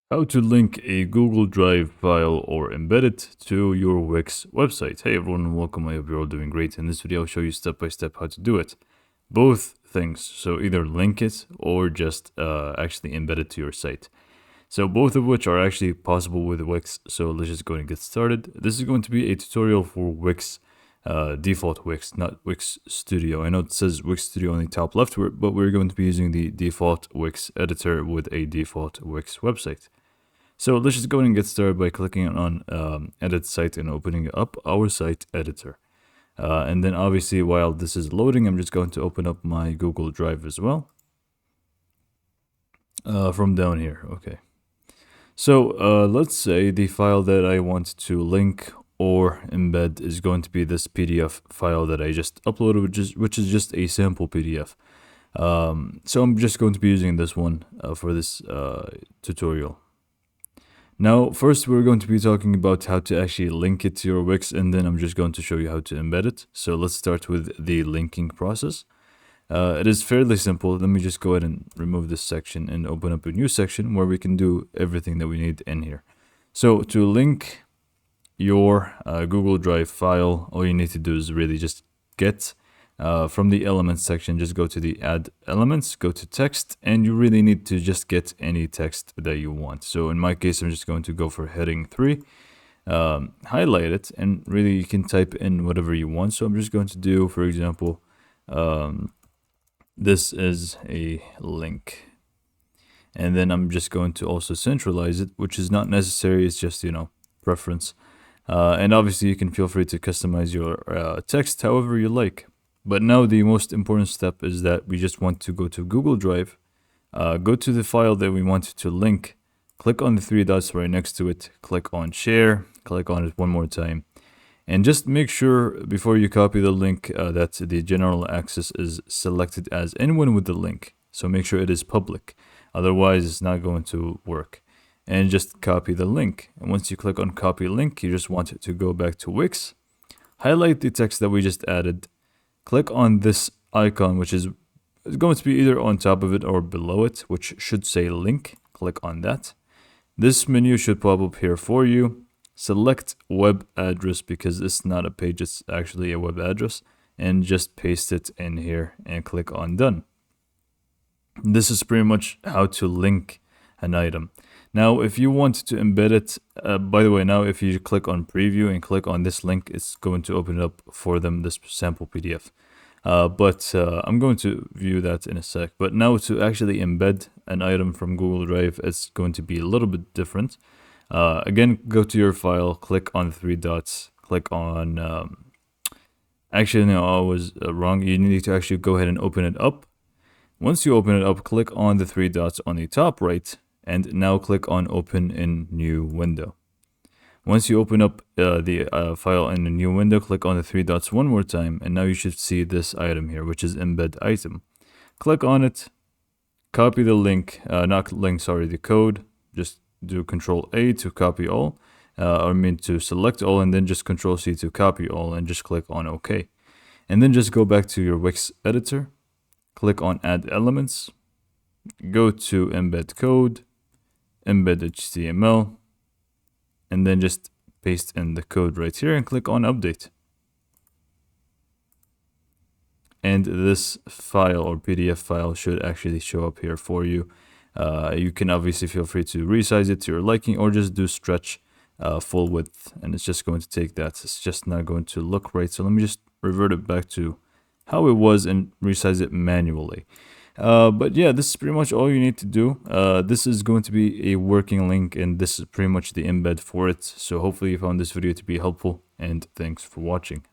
How to link a Google Drive file or embed it to your Wix website. Hey everyone, welcome. I hope you're all doing great. In this video, I'll show you step by step how to do it. Both things, so either link it or just actually embed it to your site. So both of which are actually possible with Wix. So let's just go and get started. This is going to be a tutorial for Wix, default Wix, not Wix Studio. I know it says Wix Studio on the top left, but we're going to be using the default Wix editor with a default Wix website. So let's just go and get started by clicking on edit site and opening up our site editor. And then obviously while this is loading, I'm just going to open up my Google Drive as well. From down here, okay. So let's say the file that I want to link or embed is going to be this PDF file that I just uploaded, which is just a sample PDF. So I'm just going to be using this one for this tutorial. Now, first we're going to be talking about how to actually link it to your Wix, and then I'm just going to show you how to embed it. So let's start with the linking process. It is fairly simple. Let me just go ahead and remove this section and open up a new section where we can do everything that we need in here. So to link your Google Drive file, all you need to do is really just get from the elements section, just go to the add elements, go to text, and you really need to just get any text that you want. So in my case, I'm just going to go for heading 3, highlight it, and really you can type in whatever you want. So I'm just going to do, for example, this is a link. And then I'm just going to also centralize it, which is not necessary. It's just, preference. And obviously you can feel free to customize your text however you like. But now the most important step is that we just want to go to Google Drive, go to the file that we want to link, click on the 3 dots right next to it, click on share, click on it one more time, and just make sure before you copy the link that the general access is selected as anyone with the link. So make sure it is public, otherwise it's not going to work. And just copy the link. And once you click on copy link, you just want it to go back to Wix, highlight the text that we just added, click on this icon, which is going to be either on top of it or below it, which should say link. Click on that. This menu should pop up here for you. Select web address because it's not a page, it's actually a web address, and just paste it in here and click on done. This is pretty much how to link an item. Now, if you want to embed it, by the way, now if you click on preview and click on this link, it's going to open it up for them, this sample PDF. But I'm going to view that in a sec. But now to actually embed an item from Google Drive, it's going to be a little bit different. Again, go to your file, click on the 3 dots, click on, actually, no, I was wrong. You need to actually go ahead and open it up. Once you open it up, click on the 3 dots on the top right, and now click on open in new window. Once you open up the file in a new window, click on the 3 dots one more time, and now you should see this item here, which is embed item. Click on it, copy the link, the code. Just do Control A to copy all, to select all, and then just Control C to copy all, and just click on OK. And then just go back to your Wix editor, click on add elements, go to embed code, embed HTML, and then just paste in the code right here and click on update. And this file or PDF file should actually show up here for you. You can obviously feel free to resize it to your liking or just do stretch full width, and it's just going to take that. It's just not going to look right. So let me just revert it back to how it was and resize it manually. But yeah, this is pretty much all you need to do. This is going to be a working link, and this is pretty much the embed for it. So hopefully you found this video to be helpful, and thanks for watching.